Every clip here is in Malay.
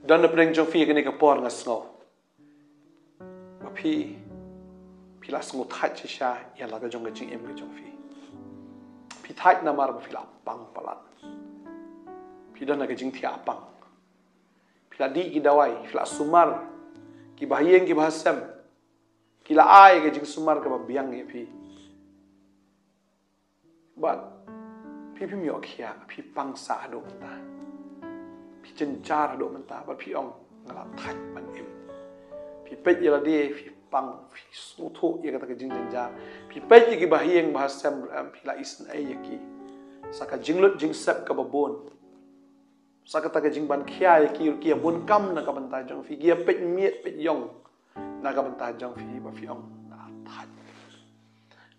dan apreng jong fi kani ka por ngas ngo ba phi la sngo that shisha ya la ka jong ka jingim ka jong fi that na mar ba phi la pang palat phi dan ka jing thia pang phi la di ki dawai phi la sumar ki bahiyeng ki bahasam ki la ai ka jing sumar ka ba biang ye phi but phi mi okhia phi pang sa do ta phi chen char do man ta ba phi ong ngala that ban im phi pet ya la de phi pang phi su tho ye ka ta ka jing chen ja phi pet ki bahiyeng bahasam phi la isn ai ye ki saka jinglut jing sep ka ba bon saka ta ka jing ban khia ye ki bon kam na ka ban ta jong phi gi pet miet pet yong na ka ban ta jong phi ba phi ong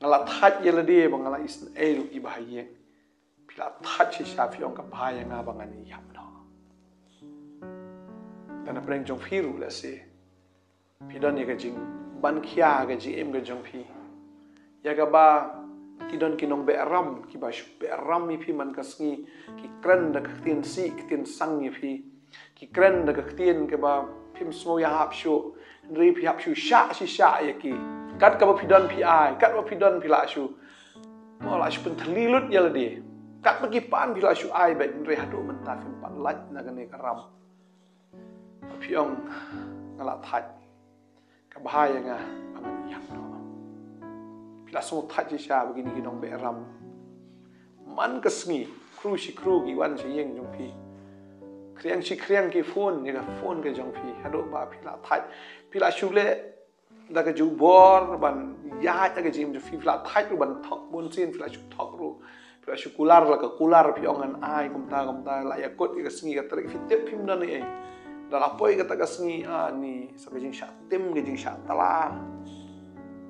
ngala that ye la de ba ngala isn ai lu i bahiyeng phi la that chi sha phi ong ka phaya nga ba ngani yam no dan apreng jong phi ru la se phi don ye ka jing ban khia ka ji em ka jong phi ya ka ba ki don ki nong be ram ki ba shu be ram mi phi man ka sngi ki kran da ka tien si ki tien sang ye phi ki kran da ka tien ke ba phim smo ya hap shu ri phi hap shu sha shi sha ye ki kat ka ba phi don phi ai kat ba phi don phi la shu mo la shu pen thli lut ya la de kat ba ki pan phi la shu ai ba ri hadu man ta phim pan lat na ka ne ka ram phi ong ngala that ka bahaya nga ang yak no pila so that ji sha begini ki nong be ram man ka sngi kru shi kru gi wan shi yeng jong phi kriang ki phone ni ka phone ka jong phi hado ba pila that pila shu le da ka ju bor ban ya ta ka jim ju phi pila that ru ban thok bon sin pila shu thok ru pila shu kular la ka kular phi ong an ai kum ta la ya kot ka sngi ka trek phi tep phim na ni dalam poi kata kasni ni sampai jing syak tim ke jing syak tala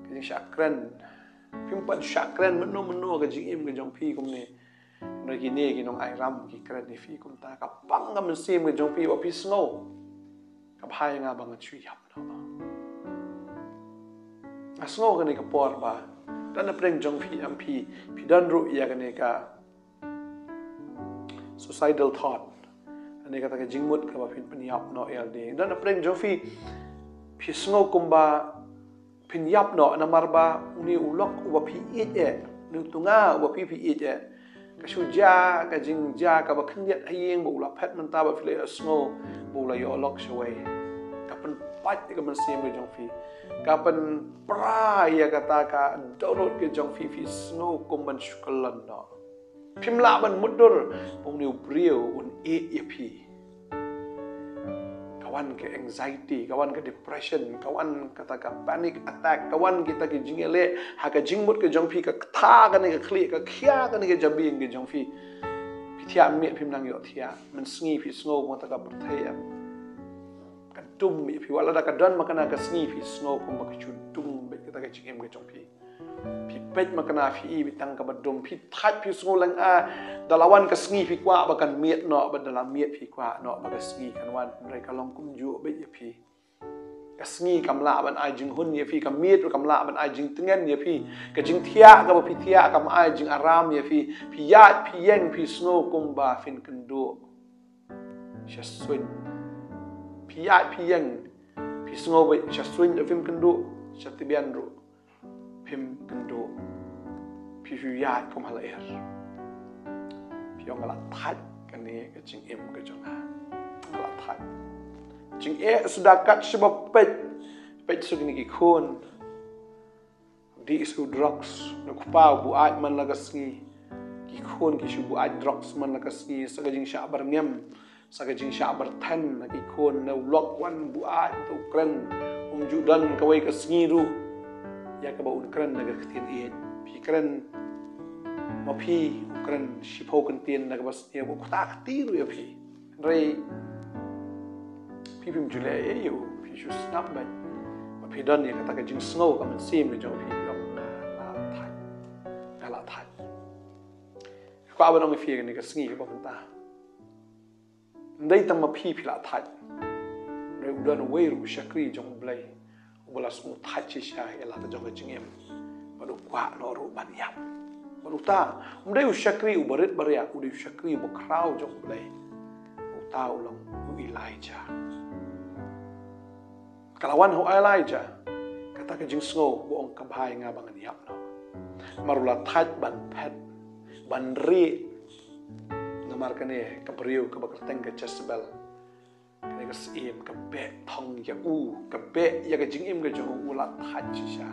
ke jing syak kren pimpan syak kren meno ke jing im ke jong phi kum ne noi ki ne ki nong ai ram ki kren ni phi kum ta ka pang ngam sim ke jong phi wa phi snow ka phai nga bang chui yap no snow ke ne ka por ba dan na preng jong phi am phi dan ru ya ke ne ka suicidal thought ani kata ka jingmut ka ba phin panyap no ld dan apreng jofi phi sngo kumba phin yap no na marba uni ulok wa phi e nu tunga wa phi e ka shuja ka jingja ka ba khnyat ayeng bu la phet man ta ba phi le sngo bu la yo lok shwai ka pen pat ka man sim ke jofi ka pen pra ya kata ka download ke jofi phi sngo kumban shukalan no Pimla ban mudur pungniu brio un EP kawan ke anxiety kawan ke depression kawan kata ka panic attack kawan kita ke jingele ha ka jingmut ke jongfi ka tha ka ne ka khli ka khia ka ne ke jabin ke jongfi pithia me phim nang yo thia man sngi phi snow mo ta ka perthaya ka tum mi phi wala da ka don makana ka sngi phi snow ko ma ka chu tum be kita ka jingem ke jongfi phi pet makana phi bitang ka badum phi that phi ngulang dalawan ka sngi phi kwa ba kan miet no ba dalam miet phi kwa no ba ka sngi kan wan rai ka long kum ju be ye phi ka sngi kam la ban ai jing hun ye phi ka miet kam la ban ai jing tengen ye phi ka jing thia ka ba phi thia kam ai jing aram ye phi yat phi yeng phi snow kum ba fin kan do shaswin phi yat phi yeng phi snow be shaswin film kan do shatibian ro pim kendo pihu ya kom hala er piong ala that kani ke jing im ke jong ala that jing sudah kat sebab pet sugni ki khon di isu drugs nak pa bu ai man lagasngi ki khon ki shu bu ai drugs man lagasngi saga jing sha bar ngem saga jing sha bar than ki khon no lok wan bu ai tu kren judan kawai ka sngi ru ya ka ba un kran na ga tien e pi kran ma pi kran shipo kan tien na ga bas e bo ta ti ru ya pi rei pi pim jule e yo pi shu snap ba ma pi don ya ka ta ka jing snow ka man sim le jo pi yong na la thai kwa ba nong fi ga ni ka sngi ba kan ta ndai tam ma pi la thai rei u don we ru shakri jong blai bola semua tak shisha ialah terjaga jingim baru kuat noru banyam baru ta umdai usyakri ubarit baria udai usyakri bukrau jong belai tahu long Elijah. Kalawan ho Elijah, kata ke jing sngo buong kabhay nga bangan yap no. Marula tat ban pet, ban ri, namar kane kabriu kabakerteng ke Jezebel. Kane ke sim ke be thong ya ke be ya ke jingim ke jong ulat tat shisha.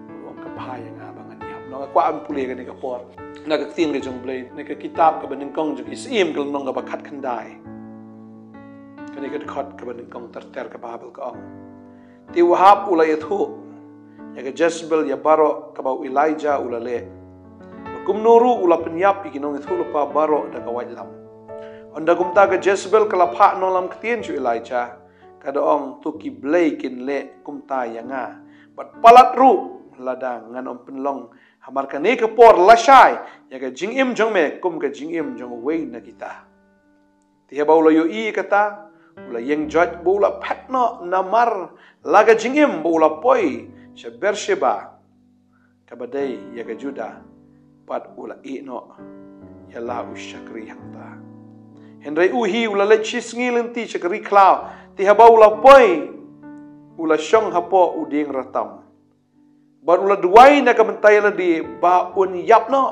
Buong kabhay nga bangan yap no. Kwa am puli kane ke por. Na ke tin ke jong blade, ne ke kitab ke benengkong jong isim ke nong ke bakat kandai. Kani ke khot ke benengkong ter ke babel ke ong. Ti wahab ulay itu, ya ke Jezebel ya baro ke bau Elijah ulale. Kumnuru ula penyap ikinong itu lupa baro da kawait lam. Onda kumta ke Jezebel kelapa nolam ketien cu Elijah. Kada ong tuki blay kin le kumta yanga. Bat palat ru ladang ngan om penlong hamar kane ke por lasai ya ke jingim jong me kum ke jingim jong wei na kita. Tiha bau lo i kata ula yang judge bula patno namar laga jingim bula poi she Bersheba kabadai ya ke Juda pat ula ino ya la ushakri hangta Henry uhi ula le chisngilin ti shakri klau ti haba ula poi ula shong hapo uding ratam bar ula duai na kamentay la di ba un yapno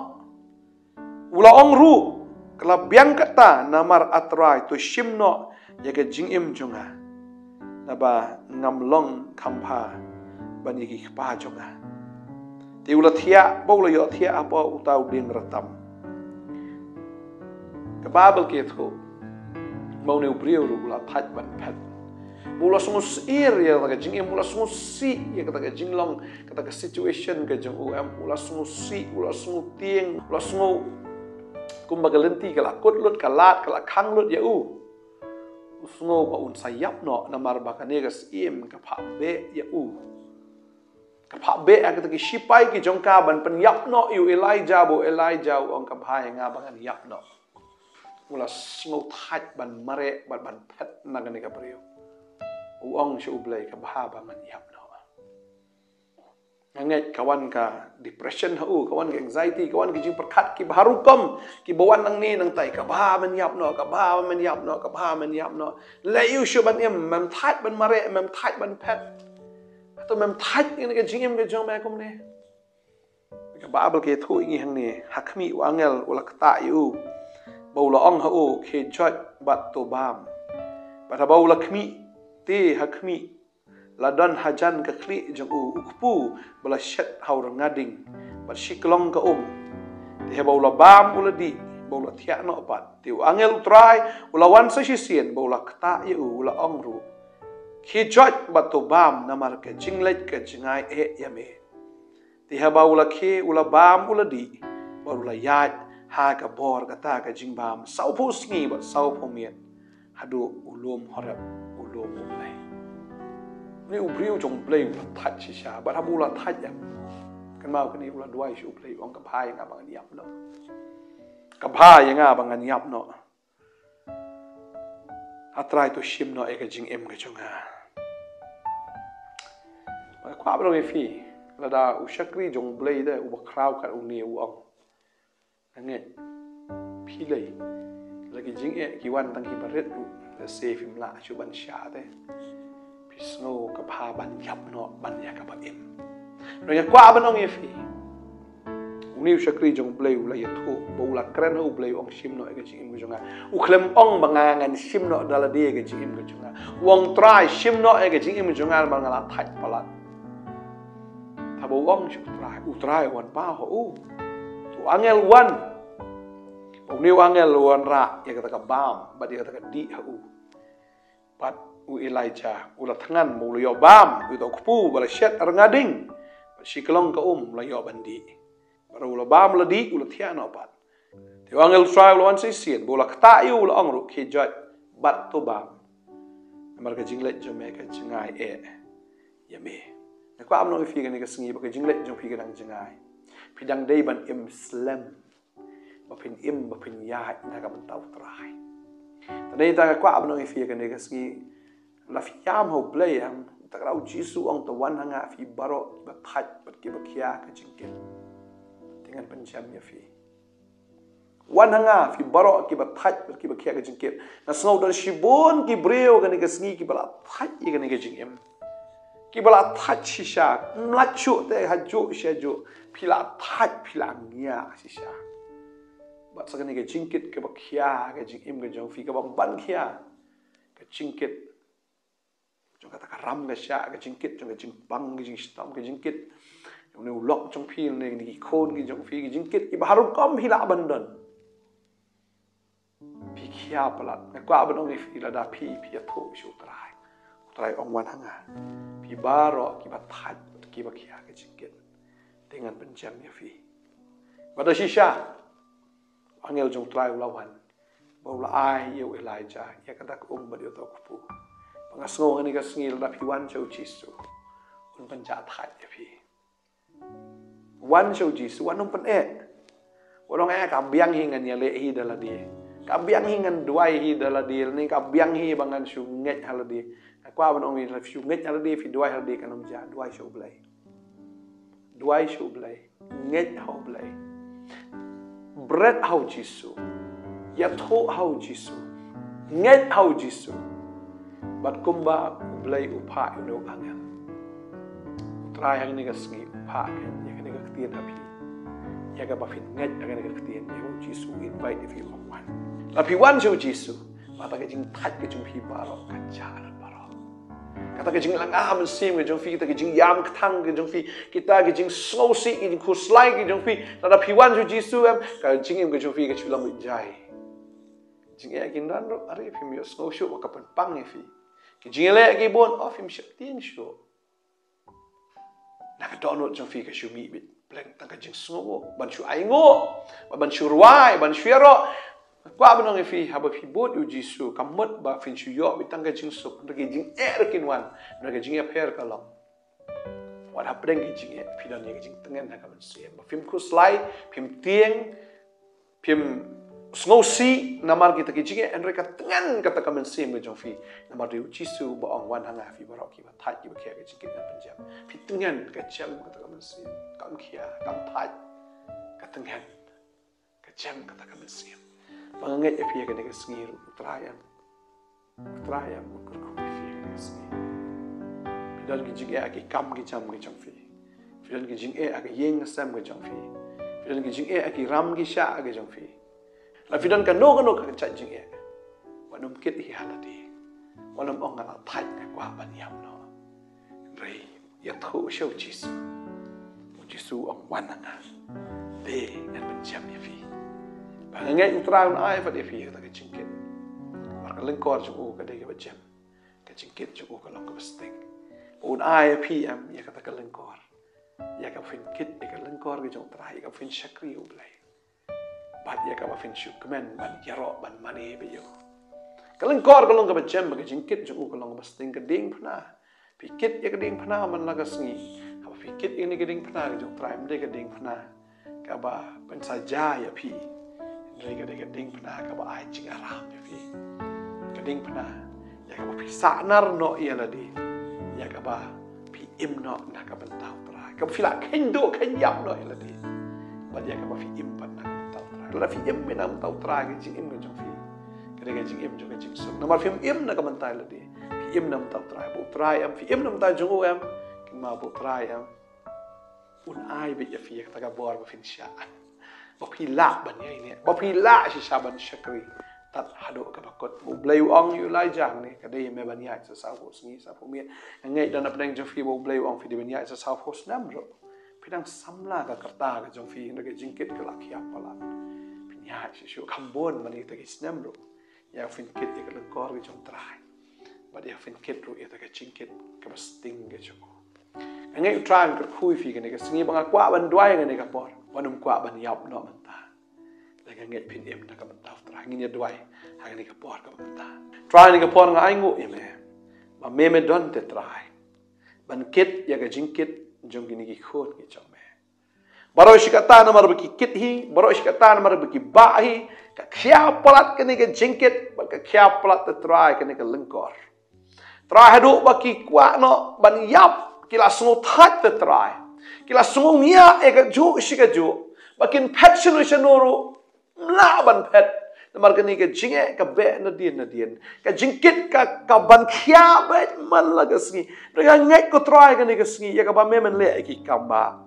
ula ongru kala biang kata namar atrai to shimno ya ke jingim jonga naba ngamlong kampa bani ki pa jonga ti ula thia bo ula yo thia apa utau ding ratam ke babel ke thu mau ne ubriu ula phat ban phat mula sungus ir ya ke jingim mula sungus si ya ke jinglong kata ke situation ke jong um ula sungus si ula sungus tieng ula sungus kumbaga lenti kala kutlut kalat kala khanglut ya Usngo ba un sayap no namar bakane gas im kapha be ya kapha be akata ki shipai ki jongka ban pen yap no yu Elijah ong kapha nga bangan yap no mula sngo that ban mare ban pet nagane ka priyo ong shu blai kapha bangan yap no nganget kawan ka depression kawan ka anxiety kawan ki jing perkat ki baharukom ki bawan nang ni nang tai ka ba man yap no la yu shu ban mem that ban mare mem that ban pet to mem that ni ka jingim ka jong ma kom ne ka babel ke thu ngi hang ni hakmi wangel ula kta yu baula ong ke jot bat to bam bat baula khmi te hakmi Ladan hajan ke kli jeng ukpu bala shet haur ngading bat shiklong ka ti baula bam ula di baula thia no pat ti angel try ula wan sa shisien baula kta ye ula ongru ki jot bat to bam namar ke jinglet ke jingai yame ti baula ke ula bam ula di baula yat ha ka bor kata ka jingbam sau pu sngi bat sau pu mien hadu ulum horab ulum ulai ni ubriu jong play ula that shisha bat habula that ya kan mau kan ni ula duai shu play ong kapha yang abang niap no kapha yang abang niap no atrai to shim no e ka jing em ka chunga ba kwa bro fi la da ushakri jong play de u crowd ka u ni u ong nge phi lei lagi jing e ki wan tang ki baret u la save him la chu ban sha de Snow kapha ban yap no ban ya kapha im no ya kwa ban ong efi uniu shakri jong play ula ya thu bo ula kren ho play ong shim no e jing im jonga u khlem ong bangangan shim no dala de e jing im jonga wong try shim no e jing im jonga bangala that palat thabo ong shu try wan pa ho tu angel wan uniu angel wan ra ya kata ka bam ba dia kata ka di ho pat Elijah ula tangan mo yo bam ito kupu bala shet arngading shiklong ka la yo bandi para ula bam la di ula thiana pat ti angel try ula wan sisien bola kta yu ula angru ki jot bat to bam namar ka jinglet jome ka jingai yame na kwa amno fi ni ka singi ba ka jinglet jong fi ka nang jingai pidang day ban im slam ba pin ya na ka ban tau trai tanay ta kwa amno fi ka ni ka singi la fiam ho play am takrau jisu ong to wan hanga fi baro ba phat bat ki ba khia ka jingkel dengan pencam ya fi wan hanga fi barok ki bathaj ki bakhia ka jingkit na snow dan shibon ki breo ka ni ka sngi ki bala thaj ka ni ka jingim ki bala thaj shisha mlachu te haju sheju phila thaj phila nya shisha bat sa ka ni ka jingkit ka bakhia ka jingim ka jong fi ka ban khia ka jingkit jong kata ka ram ka sha ka jingkit jong ka jingbang ka jingstam ka jingkit jong ni ulok jong phil ni ki khon ki jong fi ki jingkit ki baharu kom hila bandon pi kia palat na kwa banong ifi la da pi atho shu trai ong wan hanga pi baro ki bathat ki bakhia ke jingkit dengan penjam ya fi pada shisha angel jong trai lawan baula ai eu Elijah ya kata badio to kupu pangasngo ni ka sngil da pi wan chau jisu un panja that ya fi wan chau jisu wan un pen Orang ka biang hingan ya le hi dala dia kabiang hingan duai hi dala dir ni kabiang hi bangan shu nget haladi kwa ban ong la shu nget haladi fi duai haladi kanam ja duai shu blai nget hau blai bread hau jisu ya tho hau jisu nget hau jisu bat kumba blai upha no angel trai hang ni ka sngi upha kan ya kan ka tien api ya ka ba fin nget ka ni ka tien ya jisu invite if you want Tapi wan siya Jisu, mata kajing tat kajing pi barok kajaran barok. Kata kajing langah mensim kajing fi kita kajing yam ketang kajing fi kita kajing slosi kajing kuslai kajing fi. Tada pi wan siya Jisu kajing im kajing fi kajing lam bijai. Kajing yakin dan ro ari fi miyo slosi wakapan pang fi. Kajing le kibon of him siya tin siya. Nakadonot kajing fi kajing mi bit. Blank tang kajing slow ban siya aingo, ban siya ruai, ban siya ro. Kwa banong fi haba fi bot u Jisu kamot ba fin shu yo bitang ka jing sup ndage jing kin wan ndage jing pher ka long wan hapdeng ki jing fi dan ye jing tengen ha ka ban se ba film ku slide film tieng film snow si namar kita ki jing en reka tengen kata ka ban se me jong fi namar u Jisu ba ong wan hanga fi barok ki ba thai ki ba khe ka jing ki punjab fi tengen ka cham kata ka ban se kam khia kam thai ka tengen ka cham kata ka ban se Pangangat ya pia kena kesengir utrayam ukur pia kena kesengir. Fidan kijing aki kam kijam kijang fi. Fidan kijing aki yeng sam kijang fi. Fidan kijing aki ram kisha kijang fi. La fidan kano ka chat jing Wanum kit hi haladi. Wanum ong ngala thai kwa ban yam no. Rei ya tho shau Jisu. Jisu ong wananga. De ngan benjam ya fi. Ngai utrang ai fa de fi ta ka jingkit mar ka lengkor chu ka de ka bajam ka jingkit chu ka long ka besting un ai pm ya ka ta ka lengkor ya ka fin kit ya ka lengkor ka jong trai ka fin shakri u blai bat ya ka ba fin shu kmen ban yaro ban mani be yo ka lengkor ka long ka bajam ka jingkit chu ka long ka besting ka ding phna pi kit ya ka ding phna man la ka sngi ka pi kit ini ka ding phna ka jong trai mde ka ding phna ka ba ban sa ja ya pi Mereka ding pernah kaba ai jing aram fi kading pernah ya kaba pi sanar no ia ladi ya kaba pi im no na kaba tau tra kaba fi la kendo kenyap no ia ladi ba ya kaba fi im pan na tau tra la fi im na tau tra ke jing im jong fi kadang jing im jong jing so nomor fi im na kaba tai ladi fi im na tau tra bu tra am fi im na tai jong am kima bu tra am un ai be ya fi ka ka bor ba fin sha Bapi la ban ye ni bapi la si saban syakri tat hado ka bakot bu blai ong yu lai jang ni ka dei me ban ya sa sa ho sngi sa phu mi ngai dan apdeng jong fi bu blai ong fi de ban ya sa sa ho snam ro pidang samla ka karta ka jong fi na ka jingkit ka la khia pala pin ya si shu khambon mani ta ki snam ro ya fin kit ka la kor ki jong trai ba ya fin kit ro ya ta ka jingkit ka sting ka jong ngai tran ka khui fi ka ni ka sngi bang kwa ban dwai ka ni ka por Wanum kwa ban yap no manta. Lagi ngai pin em na ka manta tra ngi ne dwai hang ni ka por ka manta. Try ni ka por nga aingu eme. Ma me don te try. Ban kit ya ka jingkit jong gini ki khot ki chong me. Baro shikata na mar ki kit hi, baro shikata na mar ki ba hi, ka khia palat ka ni ka jingkit, ba ka khia palat te try ka ni ka lengkor. Try hadu ba ki kwa no ban yap ki la sungu that te try. Kila sungong niya eka ju shika ju bakin passion wisha noro mla ban pet namar ka ni ka jinge ka be na dien ka jingkit ka ban khia bet man la ka sngi ka ngai ko try ka ni ka sngi ya ka ba me man le ki kamba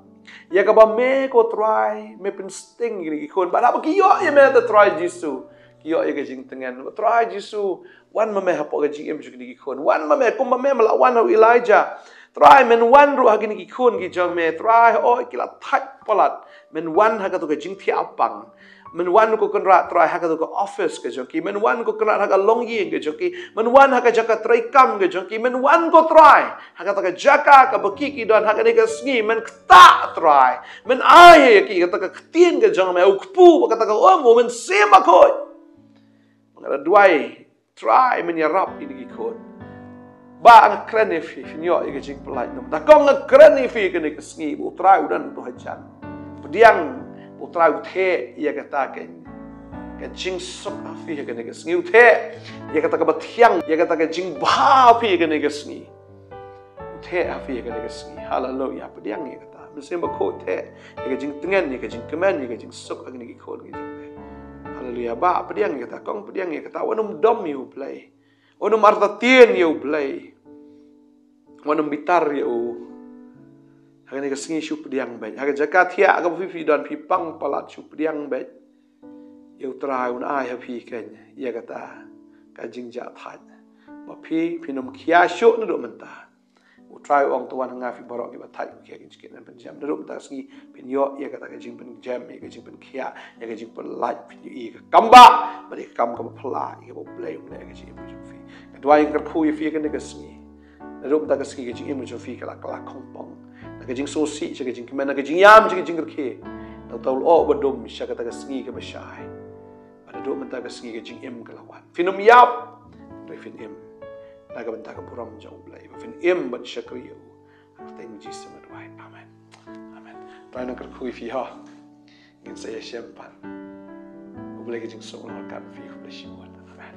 ya ka ba me ko try me pen sting ni kon ba ba ki yo ya me ta try jisu ki yo ya ka jing tengen try jisu wan ma me ha po ka jing em ju ni kon wan ma me kum ma me la wan Elijah try men wan ru ha ki ni kon ki jong me try o ki la thak polat men wan ha ka to ka jing thi apang men wan ko konra try ha ka to office ke joki men wan ko konra ha ka longyi ke joki men wan ha ka jaka try kam ke joki men wan ko try ha ka to ka jaka ka baki ki don ha ka ni ka sngi men ta try men ai ki ka to ka tien ke jong me ukpu ka to ka o mo men sema ko ngara duai try men ya rap ini ki kon ba ang kreni fi nyo i ka jing polai nom da kong ang kreni fi ka ni ka sngi bu try udan to ha chan pediang utrau the ia kata ke jing sok afi ke ne ngiu the ia kata ke bathiang ia kata ke jing ba afi ke ne sngi the afi ke ne sngi hallelujah pediang ia kata mesti ko the ia ke jing tengen ia ke jing kemen ia ke jing sok ke ne ko ngi jong hallelujah ba pediang ia kata kong pediang ia kata wanum dom you play wanum arta tien you play wanum bitar you haga ni ka sngi shu pediang bai haga jaka thia ka fi don phi pang palat shu pediang bai eu trai un ai ha phi ken ya kata ka jingja thai ma phi nom khia shu na do menta u trai ong to wan nga fi borok ki ba thai ki ken chiken pen jam na do ta sngi pin yo ya kata ka jing pen jam ya ka jing pen khia ya ka jing pen light pin yi ka kamba ba ni kam ka phla ki ba play un ka jing pen fi ka dwai ka khu fi ka ni ka sngi na do ta ka sngi ka jing pen fi ka la khong pong ka jing so si ka jing kemen ka jing yam ka jing ke ta tol o badum sha ka ta ka sngi ka ba shai ada do menta ka sngi ka jing em ka lawan finum yap do fin em na ka benta ka buram jau blai fin em ban shakri yo ta im ji sama do amen amen ta na ka khu fi ha ngin sa ya shem pan u blai ka jing so na ka fi khu la shi amen